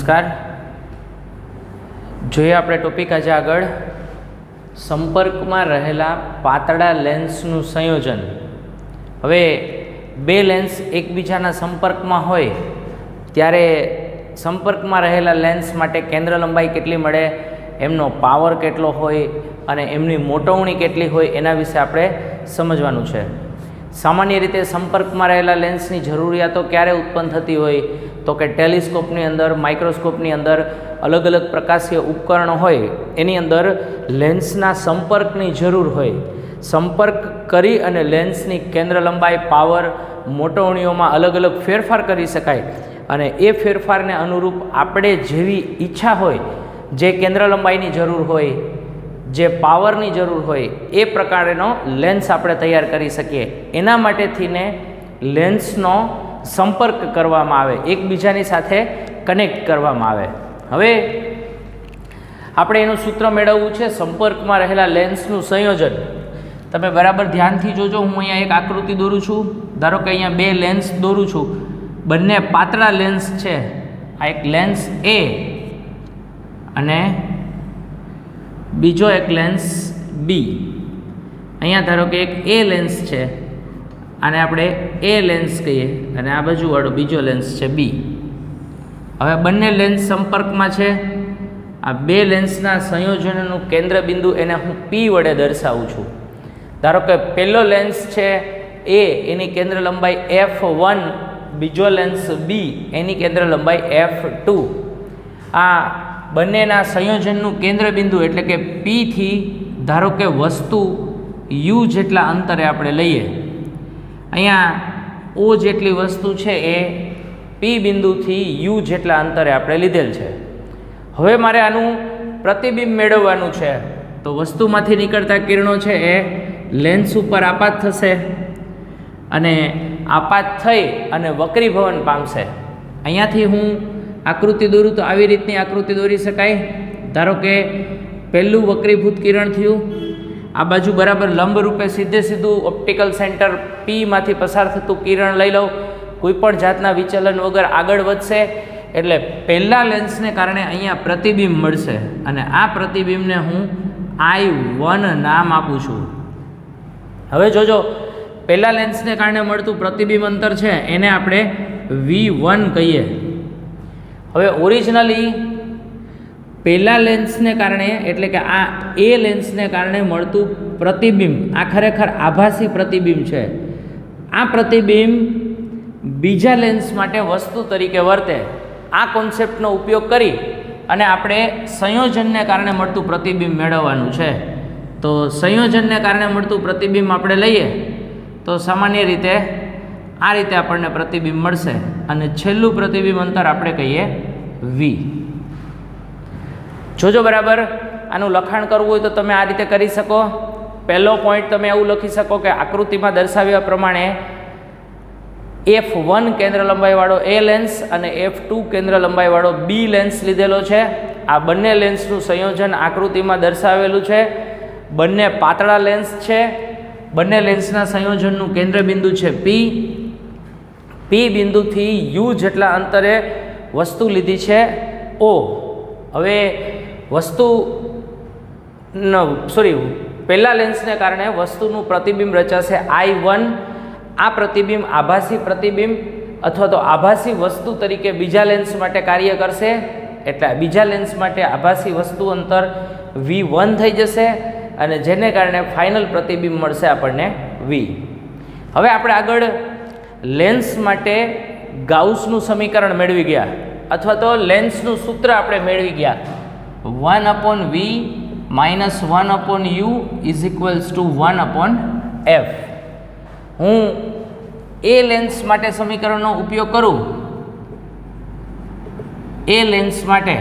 નમસ્કાર. જોઈએ આપણે ટોપિક આજે આગળ સંપર્કમાં રહેલા પાતળા લેન્સનું સંયોજન. હવે બે લેન્સ એકબીજાના સંપર્કમાં હોય ત્યારે સંપર્કમાં રહેલા લેન્સ માટે કેન્દ્ર લંબાઈ કેટલી મળે, એમનો પાવર કેટલો હોય અને એમની મોટવણી કેટલી હોય એના વિશે આપણે સમજવાનું છે. સામાન્ય રીતે સંપર્કમાં રહેલા લેન્સની જરૂરિયાતો ક્યારે ઉત્પન્ન થતી હોય તો કે ટેલિસ્કોપની અંદર, માઇક્રોસ્કોપની અંદર અલગ અલગ પ્રકાશીય ઉપકરણો હોય એની અંદર લેન્સના સંપર્કની જરૂર હોય. સંપર્ક કરી અને લેન્સની કેન્દ્ર લંબાઈ, પાવર, મોટવણીઓમાં અલગ અલગ ફેરફાર કરી શકાય અને એ ફેરફારને અનુરૂપ આપણે જેવી ઈચ્છા હોય, જે કેન્દ્ર લંબાઈની જરૂર હોય, જે પાવરની જરૂર હોય એ પ્રકારનો લેન્સ આપણે તૈયાર કરી શકીએ. એના માટેથીને લેન્સનો સંપર્ક કરવામાં આવે, એકબીજાની સાથે કનેક્ટ કરવામાં આવે. હવે આપણે એનું સૂત્ર મેળવવું છે સંપર્કમાં રહેલા લેન્સનું સંયોજન. તમે બરાબર ધ્યાનથી જોજો. હું અહીંયા એક આકૃતિ દોરું છું. ધારો કે અહીંયા બે લેન્સ દોરું છું. બંને પાતળા લેન્સ છે. આ એક લેન્સ એ અને બીજો એક લેન્સ બી. અહીંયા ધારો કે એક એ લેન્સ છે, આને આપણે એ લેન્સ કહીએ અને આ બાજુવાળો બીજો લેન્સ છે બી. હવે બંને લેન્સ સંપર્કમાં છે. આ બે લેન્સના સંયોજનનું કેન્દ્ર બિંદુ એને હું પી વડે દર્શાવું છું. ધારો કે પહેલો લેન્સ છે એ, એની કેન્દ્ર લંબાઈ F1, બીજો લેન્સ બી, એની કેન્દ્ર લંબાઈ F2. આ બંનેના સંયોજનનું કેન્દ્ર બિંદુ એટલે કે પીથી ધારો કે વસ્તુ યુ જેટલા અંતરે આપણે લઈએ. અહીંયા ઓ જેટલી વસ્તુ છે એ પી બિંદુથી યુ જેટલા અંતરે આપણે લીધેલ છે. હવે મારે આનું પ્રતિબિંબ મેળવવાનું છે. તો વસ્તુમાંથી નીકળતા કિરણો છે એ લેન્સ ઉપર આપાત થશે અને આપાત થઈ અને વક્રીભવન પામશે. અહીંયાથી હું આકૃતિ દોરું તો આવી રીતની આકૃતિ દોરી શકાય. ધારો કે પહેલું વક્રીભૂત કિરણ થયું, આ બાજુ બરાબર લંબ રૂપે સીધું ઓપ્ટિકલ સેન્ટર પીમાંથી પસાર થતું કિરણ લઈ લઉં, કોઈ પણ જાતના વિચલન વગર આગળ વધશે એટલે પહેલા લેન્સને કારણે અહીંયા પ્રતિબિંબ મળશે અને આ પ્રતિબિંબને હું I1 નામ આપું છું. હવે જોજો, પહેલા લેન્સને કારણે મળતું પ્રતિબિંબ અંતર છે એને આપણે V1 કહીએ. હવે ઓરિજિનલી પહેલા લેન્સને કારણે એટલે કે આ એ લેન્સને કારણે મળતું પ્રતિબિંબ આ ખરેખર આભાસી પ્રતિબિંબ છે. આ પ્રતિબિંબ બીજા લેન્સ માટે વસ્તુ તરીકે વર્તે. આ કોન્સેપ્ટનો ઉપયોગ કરી અને આપણે સંયોજનને કારણે મળતું પ્રતિબિંબ મેળવવાનું છે. તો સંયોજનને કારણે મળતું પ્રતિબિંબ આપણે લઈએ તો સામાન્ય રીતે આ રીતે આપણને પ્રતિબિંબ મળશે અને છેલ્લું પ્રતિબિંબ અંતર આપણે કહીએ V. જોજો બરાબર, આનું લખાણ કરવું હોય તો તમે આ રીતે કરી શકો. પહેલો પોઈન્ટ તમે એવું લખી શકો કે આકૃતિમાં દર્શાવ્યા પ્રમાણે F1 કેન્દ્ર લંબાઈવાળો એ લેન્સ અને F2 કેન્દ્ર લંબાઈવાળો બી લેન્સ લીધેલો છે. આ બંને લેન્સનું સંયોજન આકૃતિમાં દર્શાવેલું છે. બંને પાતળા લેન્સ છે. બંને લેન્સના સંયોજનનું કેન્દ્ર બિંદુ છે પી. પી બિંદુથી યુ જેટલા અંતરે વસ્તુ લીધી છે O. હવે પહેલા લેન્સને કારણે વસ્તુનું પ્રતિબિંબ રચાશે I1. આ પ્રતિબિંબ આભાસી પ્રતિબિંબ અથવા તો આભાસી વસ્તુ તરીકે બીજા લેન્સ માટે કાર્ય કરશે. એટલે બીજા લેન્સ માટે આભાસી વસ્તુ અંતર V1 થઈ જશે અને જેને કારણે ફાઇનલ પ્રતિબિંબ મળશે આપણને V. હવે આપણે આગળ લેન્સ માટે ગાઉસનું સમીકરણ મેળવી ગયા અથવા તો લેન્સનું સૂત્ર આપણે મેળવી ગયા. 1/V - 1/U = 1/F. હું એ લેન્સ માટે સમીકરણનો ઉપયોગ કરું. એ લેન્સ માટે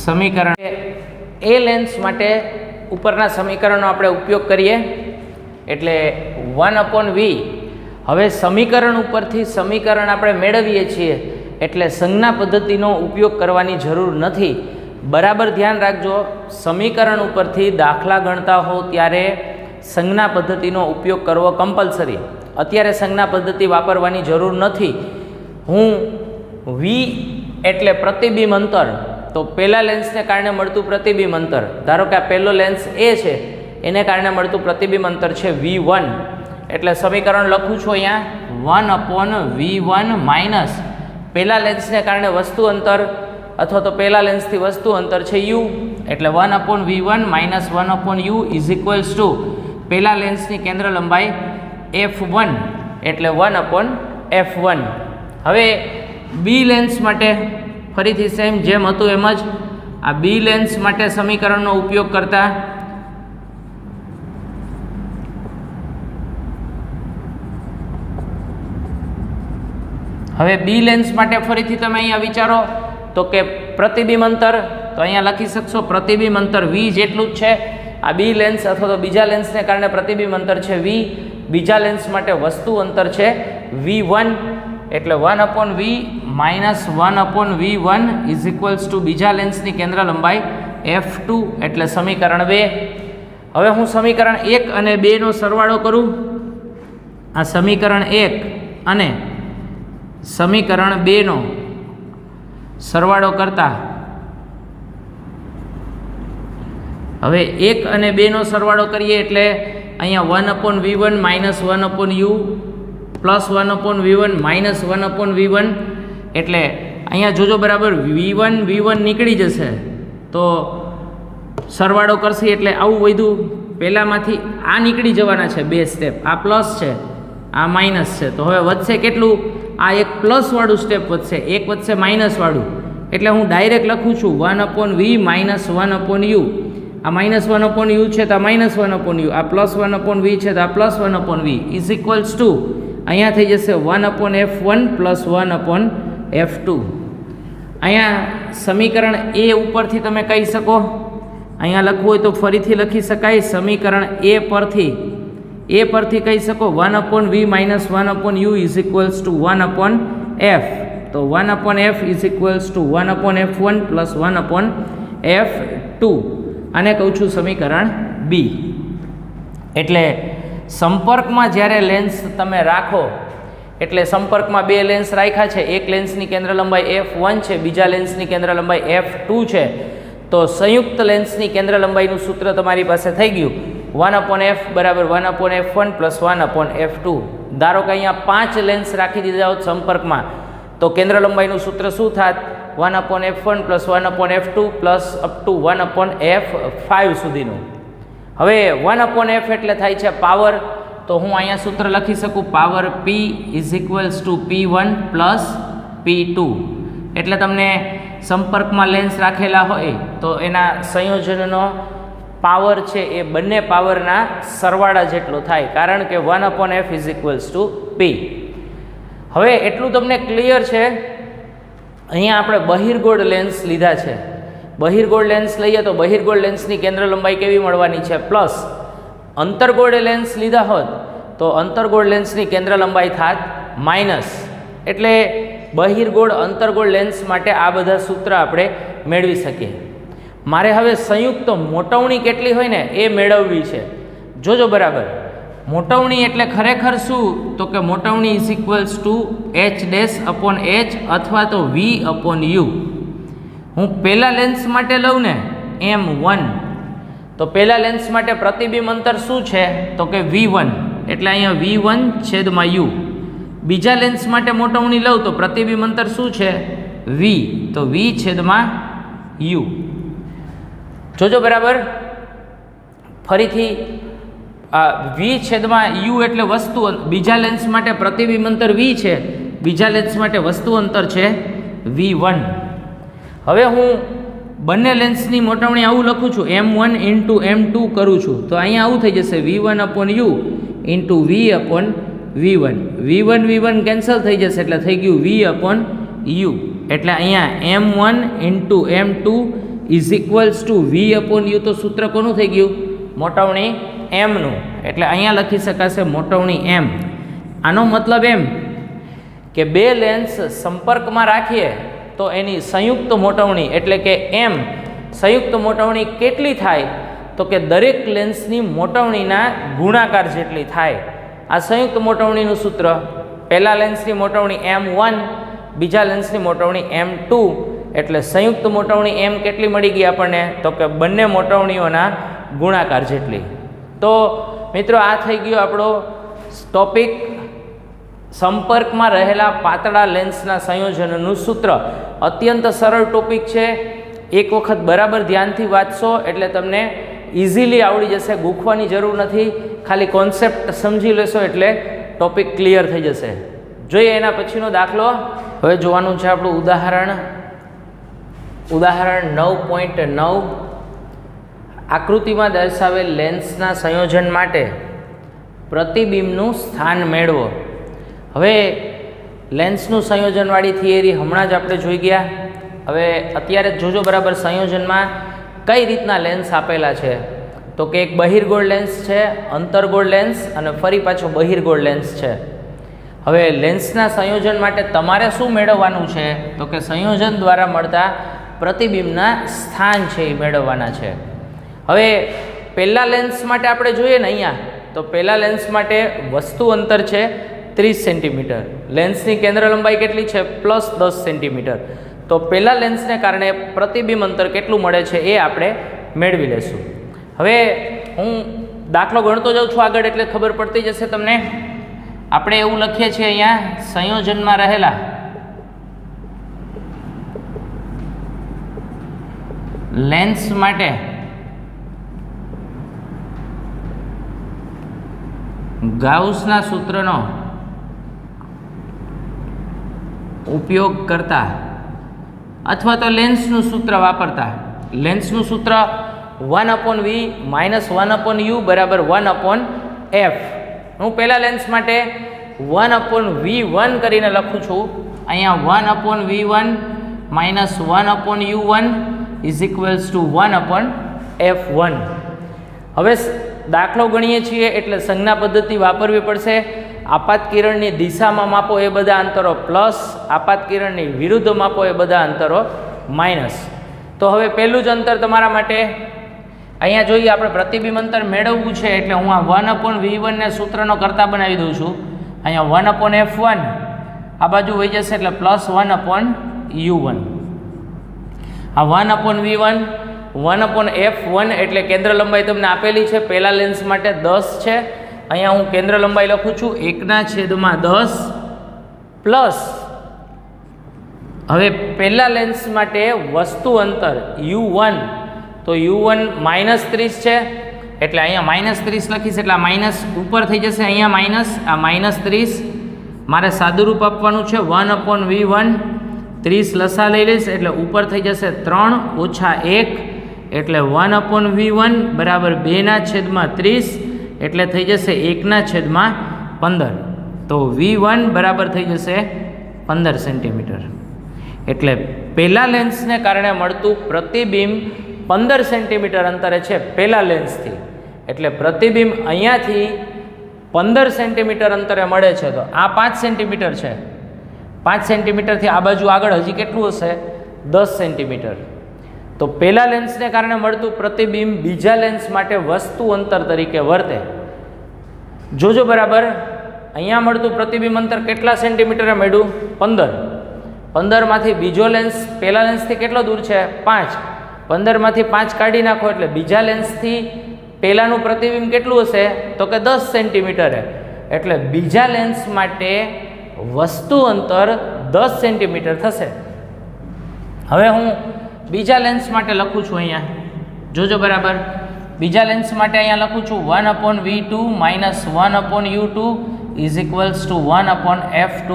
સમીકરણ એ લેન્સ માટે ઉપરના સમીકરણનો આપણે ઉપયોગ કરીએ એટલે 1/V. હવે સમીકરણ ઉપરથી સમીકરણ આપણે મેળવીએ છીએ એટલે સંજ્ઞા પદ્ધતિનો ઉપયોગ કરવાની જરૂર નથી. બરાબર ધ્યાન રાખજો, સમીકરણ ઉપરથી દાખલા ગણતા હો ત્યારે સંજ્ઞા પદ્ધતિનો ઉપયોગ કરવો કમ્પલસરી. અત્યારે સંજ્ઞા પદ્ધતિ વાપરવાની જરૂર નથી. હું વી એટલે પ્રતિબિંબ અંતર, તો પહેલા લેન્સને કારણે મળતું પ્રતિબિંબ અંતર, ધારો કે આ પહેલો લેન્સ એ છે એને કારણે મળતું પ્રતિબિંબ અંતર છે V1, એટલે સમીકરણ લખું છું અહીંયા 1/V1 માઇનસ પહેલા લેન્સને કારણે વસ્તુ અંતર અથવા તો પહેલા લેન્સથી વસ્તુ અંતર છે u, એટલે 1/V1 minus 1/u is equals to પહેલા લેન્સની કેન્દ્ર લંબાઈ f1 એટલે 1/f1. હવે બી લેન્સ માટે ફરીથી સેમ જેમ હતું એમ જ આ બી લેન્સ માટે સમીકરણનો ઉપયોગ કરતા હવે બી લેન્સ માટે ફરીથી તમે અહીંયા વિચારો તો કે પ્રતિબિંબ અંતર, તો અહીંયા લખી શકશો પ્રતિબિંબ અંતર v જેટલું જ છે. આ બી લેન્સ અથવા તો બીજા લેન્સને કારણે પ્રતિબિંબ અંતર છે v, બીજા લેન્સ માટે વસ્તુ અંતર છે v1, એટલે 1/v minus 1/v1 is equals to બીજા લેન્સની કેન્દ્ર લંબાઈ f2, એટલે સમીકરણ 2. હવે હું સમીકરણ 1 અને 2 નો સરવાળો કરું. આ સમીકરણ 1 અને સમીકરણ 2 નો સરવાળો કરતા હવે 1 અને 2 નો સરવાળો કરીએ એટલે અહીંયા 1/v1 minus 1/u plus 1/v1 minus 1/v1, એટલે અહીંયા જોજો બરાબર v1 નીકળી જશે તો સરવાળો કરશે એટલે આવું વધ્યું, પહેલાંમાંથી આ નીકળી જવાના છે 2 સ્ટેપ, આ પ્લસ છે આ માઇનસ છે, તો હવે વધશે કેટલું, આ એક પ્લસવાળું સ્ટેપ વધશે, એક વધશે માઇનસવાળું, એટલે હું ડાયરેક્ટ લખું છું 1/v માઇનસ 1/u. આ માઇનસ 1/u છે તો આ માઇનસ 1/u, આ પ્લસ 1/v છે તો આ plus 1/v is equals to અહીંયા થઈ જશે 1/f1 પ્લસ 1/f2. અહીંયા સમીકરણ એ ઉપરથી તમે કહી શકો, અહીંયા લખવું હોય તો ફરીથી લખી શકાય, સમીકરણ એ પરથી કહી શકો 1/v minus 1/u is equals to 1/f, તો 1/f is equals to 1/f1 plus 1/f2, આને કહું છું સમીકરણ બી. એટલે સંપર્કમાં જ્યારે લેન્સ તમે રાખો, એટલે સંપર્કમાં 2 લેન્સ રાખ્યા છે, એક લેન્સની કેન્દ્ર લંબાઈ f1 છે, બીજા લેન્સની કેન્દ્ર લંબાઈ f2 છે, તો સંયુક્ત લેન્સની કેન્દ્ર લંબાઈનું સૂત્ર તમારી પાસે થઈ ગયું 1/f બરાબર 1/f1 પ્લસ 1/f2. ધારો કે અહીંયા 5 લેન્સ રાખી દીધા હોત સંપર્કમાં, તો કેન્દ્ર લંબાઈનું સૂત્ર શું થાત 1/f1 plus 1/f2 plus up to 1/f5 સુધીનું. હવે 1/f એટલે થાય છે પાવર, તો હું અહીંયા સૂત્ર લખી શકું power p is equals to p1 plus p2, એટલે તમને સંપર્કમાં લેન્સ રાખેલા હોય તો એના સંયોજનનો પાવર છે એ બંને પાવરના સરવાળા જેટલો થાય, કારણ કે 1/f is equals to p. હવે એટલું તમને ક્લિયર છે. અહીંયા આપણે બહિર્ગોળ લેન્સ લીધા છે, બહિર્ગોળ લેન્સ લઈએ તો બહિર્ગોળ લેન્સની કેન્દ્ર લંબાઈ કેવી મળવાની છે પ્લસ, અંતર્ગોળ લેન્સ લીધા હોત તો અંતર્ગોળ લેન્સની કેન્દ્ર લંબાઈ થાત માઇનસ. એટલે બહિર્ગોળ અંતર્ગોળ લેન્સ માટે આ બધા સૂત્ર આપણે મેળવી શકીએ. મારે હવે સંયુક્ત મોટવણી કેટલી હોય ને એ મેળવવી છે. જોજો બરાબર, મોટવણી એટલે ખરેખર શું, તો કે મોટવણી ઇઝ ઇક્વલ્સ ટુ h' અથવા તો v/u. હું પહેલા લેન્સ માટે લઉં ને m1, તો પહેલા લેન્સ માટે પ્રતિબિંબ અંતર શું છે તો કે v1, એટલે અહીંયા v1/u. બીજા લેન્સ માટે મોટવણી લઉં તો પ્રતિબિંબ અંતર શું છે v, તો v/u. જોજો બરાબર, ફરીથી v/u એટલે વસ્તુ, બીજા લેન્સ માટે પ્રતિબિંબ અંતર v છે, બીજા લેન્સ માટે વસ્તુ અંતર છે v1. હવે હું બંને લેન્સની મોટવણી આવું લખું છું m1 ઇન્ટુ m2 કરું છું, તો અહીંયા આવું થઈ જશે v1/u ઇન્ટુ v/v1 કેન્સલ થઈ જશે, એટલે થઈ ગયું v/u. એટલે અહીંયા m1 into m2 is equals to v/u, તો સૂત્ર કોનું થઈ ગયું મોટવણી mનું, એટલે અહીંયા લખી શકાશે મોટવણી m. આનો મતલબ એમ કે 2 લેન્સ સંપર્કમાં રાખીએ તો એની સંયુક્ત મોટવણી એટલે કે m સંયુક્ત મોટવણી કેટલી થાય, તો કે દરેક લેન્સની મોટવણીના ગુણાકાર જેટલી થાય. આ સંયુક્ત મોટવણીનું સૂત્ર, પહેલા લેન્સની મોટવણી m1 બીજા લેન્સની મોટવણી M2, એટલે સંયુક્ત મોટવણી M કેટલી મળી ગઈ આપણને? તો કે બંને મોટવણીઓના ગુણાકાર જેટલી. તો મિત્રો આ થઈ ગયો આપણો ટોપિક, સંપર્કમાં રહેલા પાતળા લેન્સના સંયોજનનું સૂત્ર. અત્યંત સરળ ટોપિક છે, એક વખત બરાબર ધ્યાનથી વાંચશો એટલે તમને ઇઝીલી આવડી જશે, ગૂંખવાની જરૂર નથી, ખાલી કોન્સેપ્ટ સમજી લેશો એટલે ટોપિક ક્લિયર થઈ જશે. જોઈએ એના પછીનો દાખલો. હવે જોવાનું છે આપણું ઉદાહરણ 9.9. આકૃતિમાં દર્શાવેલ લેન્સના સંયોજન માટે પ્રતિબિંબનું સ્થાન મેળવો. હવે લેન્સનું સંયોજનવાળી થિયરી હમણાં જ આપણે જોઈ ગયા. હવે અત્યારે જોજો બરાબર સંયોજનમાં કઈ રીતના લેન્સ આપેલા છે. તો કે એક બહિર્ગોળ લેન્સ છે, અંતર્ગોળ લેન્સ અને ફરી પાછો બહિર્ગોળ લેન્સ છે. હવે લેન્સના સંયોજન માટે તમારે શું મેળવવાનું છે? તો કે સંયોજન દ્વારા મળતા પ્રતિબિંબના સ્થાન છે એ મેળવવાના છે. હવે પહેલા લેન્સ માટે આપણે જોઈએ ને અહીંયા, તો પહેલા લેન્સ માટે વસ્તુ અંતર છે 30 સેન્ટીમીટર. લેન્સની કેન્દ્ર લંબાઈ કેટલી છે? +10 સેન્ટીમીટર. તો પહેલા લેન્સને કારણે પ્રતિબિંબ અંતર કેટલું મળે છે એ આપણે મેળવી લેશું. હવે હું દાખલો ગણતો જાઉં છું આગળ એટલે ખબર પડતી જશે તમને. આપણે એવું લખીએ છીએ અહીંયા, સંયોજનમાં રહેલા લેન્સ માટે ગાઉસના સૂત્રનો ઉપયોગ કરતા અથવા તો લેન્સનું સૂત્ર વાપરતા. લેન્સનું સૂત્ર 1/v - 1/u બરાબર 1/f. હું પહેલા લેન્સ માટે 1/v1 કરીને લખું છું. અહીંયા 1/v1 - 1/u1 is equals to 1/f1. હવે દાખલો ગણીએ છીએ એટલે સંજ્ઞા પદ્ધતિ વાપરવી પડશે. આપાત કિરણની દિશામાં માપો એ બધા અંતરો પ્લસ, આપાત કિરણની વિરુદ્ધ માપો એ બધા અંતરો માઇનસ. તો હવે પહેલું જ અંતર તમારા માટે અહીંયા જોઈએ, આપણે પ્રતિબિંબ અંતર મેળવવું છે એટલે હું આ 1/v1 ને સૂત્રનો કરતા બનાવી દઉં છું. અહીંયા 1/f1 આ બાજુ વહી જશે એટલે +1/u1. આ 1/v1 1/f1 એટલે કેન્દ્ર લંબાઈ તમને આપેલી છે. પહેલા લેન્સ માટે 10 છે. અહીંયા હું કેન્દ્ર લંબાઈ લખું છું 1/10 પ્લસ, હવે પહેલા લેન્સ માટે વસ્તુ અંતર u1, તો u1 -30 છે એટલે અહીંયા -30 લખીશ એટલે આ માઇનસ ઉપર થઈ જશે. અહીંયા માઇનસ, આ -30 મારે સાદુરૂપ આપવાનું છે. 1/v1 30 લસા લઈ લઈશ એટલે ઉપર થઈ જશે 3 - 1 એટલે 1/v1 બરાબર 2/30 એટલે થઈ જશે 1/15. તો v1 બરાબર થઈ જશે 15 સેન્ટીમીટર. એટલે પહેલા લેન્સને કારણે મળતું પ્રતિબિંબ 15 સેન્ટીમીટર અંતરે છે પહેલા લેન્સથી. એટલે પ્રતિબિંબ અહીંયાથી 15 સેન્ટીમીટર અંતરે મળે છે. તો આ 5 સેન્ટીમીટર છે. 5 સેન્ટીમીટરથી આ બાજુ આગળ હજી કેટલું હશે? 10 સેન્ટીમીટર. તો પહેલા લેન્સને કારણે મળતું પ્રતિબિંબ બીજા લેન્સ માટે વસ્તુ અંતર તરીકે વર્તે. જોજો બરાબર, અહીંયા મળતું પ્રતિબિંબ અંતર કેટલા સેન્ટીમીટરે મળ્યું? 15. 15માંથી બીજો લેન્સ પહેલા લેન્સથી કેટલો દૂર છે? 5. 15માંથી 5 કાઢી નાખો એટલે બીજા લેન્સથી પહેલાનું પ્રતિબિંબ કેટલું હશે? તો કે 10 સેન્ટીમીટરે. એટલે બીજા લેન્સ માટે વસ્તુ અંતર 10 સેન્ટીમીટર થશે. હવે હું બીજા લેન્સ માટે લખું છું અહીંયા, જોજો બરાબર. બીજા લેન્સ માટે અહીંયા લખું છું 1/v2 - 1/u2 is equals to 1/f2.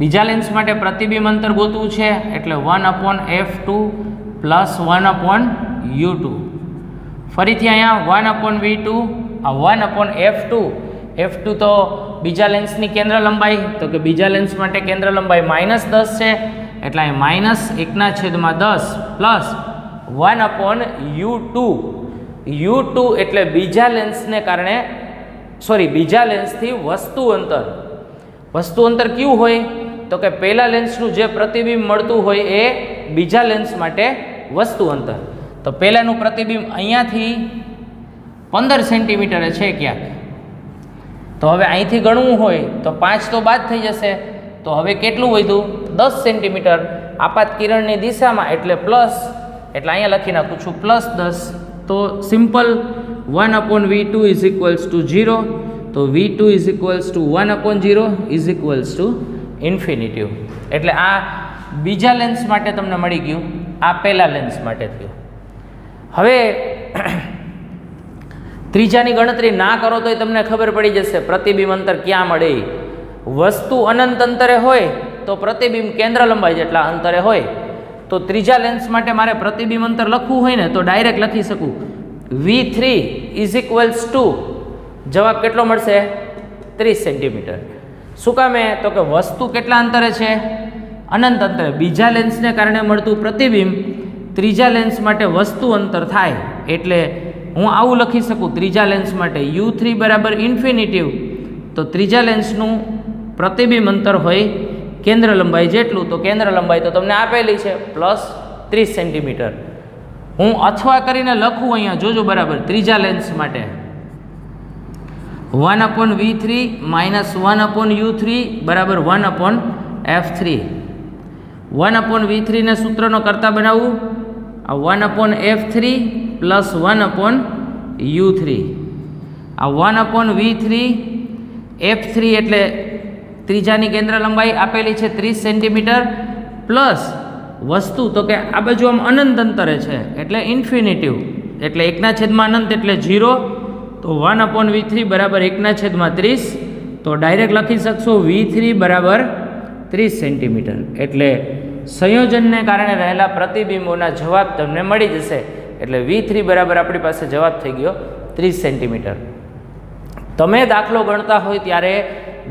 બીજા લેન્સ માટે પ્રતિબિંબ અંતર ગોતવું છે એટલે 1/f2 પ્લસ 1/u2. ફરીથી અહીંયા 1/v2, આ 1/f2. f2 તો બીજા લેન્સની કેન્દ્ર લંબાઈ, તો કે બીજા લેન્સ માટે કેન્દ્ર લંબાઈ -10 છે એટલે અહીં -1/10 પ્લસ 1/u2. u2 એટલે બીજા લેન્સને કારણે બીજા લેન્સથી વસ્તુ અંતર. વસ્તુ અંતર કયું હોય? તો કે પહેલા લેન્સનું જે પ્રતિબિંબ મળતું હોય એ બીજા લેન્સ માટે વસ્તુ અંતર. તો પહેલાનું પ્રતિબિંબ અહીંયાથી 15 સેન્ટીમીટરે છે ક્યાંક. તો હવે અહીંથી ગણવું હોય તો 5 તો બાદ થઈ જશે. તો હવે કેટલું વધ્યું? 10 સેન્ટીમીટર આપાત કિરણની દિશામાં, એટલે પ્લસ, એટલે અહીંયા લખી નાખું છું +10. તો simple 1/v2 is equals to 0. તો v2 is equals to 1/0 is equals to infinity. એટલે આ બીજા લેન્સ માટે તમને મળી ગયું, આ પહેલા લેન્સ માટે થયું. હવે ત્રીજાની ગણતરી ના કરો તોય તમને ખબર પડી જશે પ્રતિબિંબ અંતર ક્યાં મળે. વસ્તુ અનંત અંતરે હોય તો પ્રતિબિંબ કેન્દ્ર લંબાઈ જેટલા અંતરે હોય. તો ત્રીજા લેન્સ માટે મારે પ્રતિબિંબ અંતર લખવું હોય ને તો ડાયરેક્ટ લખી શકું v3 ઇઝ ઇક્વલ્સ ટુ, જવાબ કેટલો મળશે? 30 સેન્ટીમીટર. શું કામે? તો કે વસ્તુ કેટલા અંતરે છે? અનંત અંતરે. બીજા લેન્સને કારણે મળતું પ્રતિબિંબ ત્રીજા લેન્સ માટે વસ્તુ અંતર થાય, એટલે હું આવું લખી શકું ત્રીજા લેન્સ માટે u3 બરાબર ઇન્ફિનિટિવ. તો ત્રીજા લેન્સનું પ્રતિબિંબ અંતર હોય કેન્દ્ર લંબાઈ જેટલું. તો કેન્દ્ર લંબાઈ તો તમને આપેલી છે +30 સેન્ટીમીટર. હું અથવા કરીને લખું અહીંયા, જોજો બરાબર, ત્રીજા લેન્સ માટે 1/v3 -1/u3 બરાબર 1/f3. 1/v3 ને સૂત્રનો કરતા બનાવવું, આ 1/f3 પ્લસ 1/u3. આ 1/v3 f3 એટલે ત્રીજાની કેન્દ્ર લંબાઈ આપેલી છે 30 સેન્ટીમીટર, પ્લસ વસ્તુ તો કે આ બાજુ આમ અનંત અંતરે છે એટલે ઇન્ફિનિટિવ, એટલે 1/અનંત એટલે 0. તો 1/v3 બરાબર 1/30. તો ડાયરેક્ટ લખી શકશો v3 બરાબર 30 સેન્ટીમીટર. એટલે સંયોજનને કારણે રહેલા પ્રતિબિંબોના જવાબ તમને મળી જશે. એટલે v3 બરાબર આપણી પાસે જવાબ થઈ ગયો 30 સેન્ટીમીટર. તમે દાખલો ગણતા હોય ત્યારે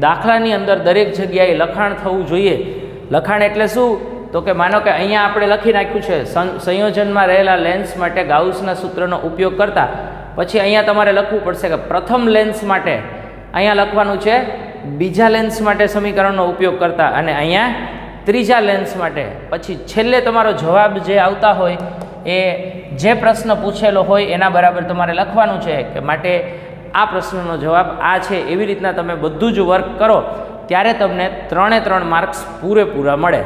દાખલાની અંદર દરેક જગ્યાએ લખાણ થવું જોઈએ. લખાણ એટલે શું? તો કે માનો કે અહીંયા આપણે લખી નાખ્યું છે સંયોજનમાં રહેલા લેન્સ માટે ગાઉસના સૂત્રનો ઉપયોગ કરતા, પછી અહીંયા તમારે લખવું પડશે કે પ્રથમ લેન્સ માટે અહીંયા લખવાનું છે બીજા લેન્સ માટે સમીકરણનો ઉપયોગ કરતા, અને અહીંયા ત્રીજા લેન્સ માટે. પછી છેલ્લે તમારો જવાબ જે આવતા હોય એ જે પ્રશ્ન પૂછેલો હોય એના બરાબર તમારે લખવાનું છે કે માટે આ પ્રશ્નનો જવાબ આ છે. એવી રીતના તમે બધું જ વર્ક કરો ત્યારે તમને 3 માર્ક્સ પૂરેપૂરા મળે.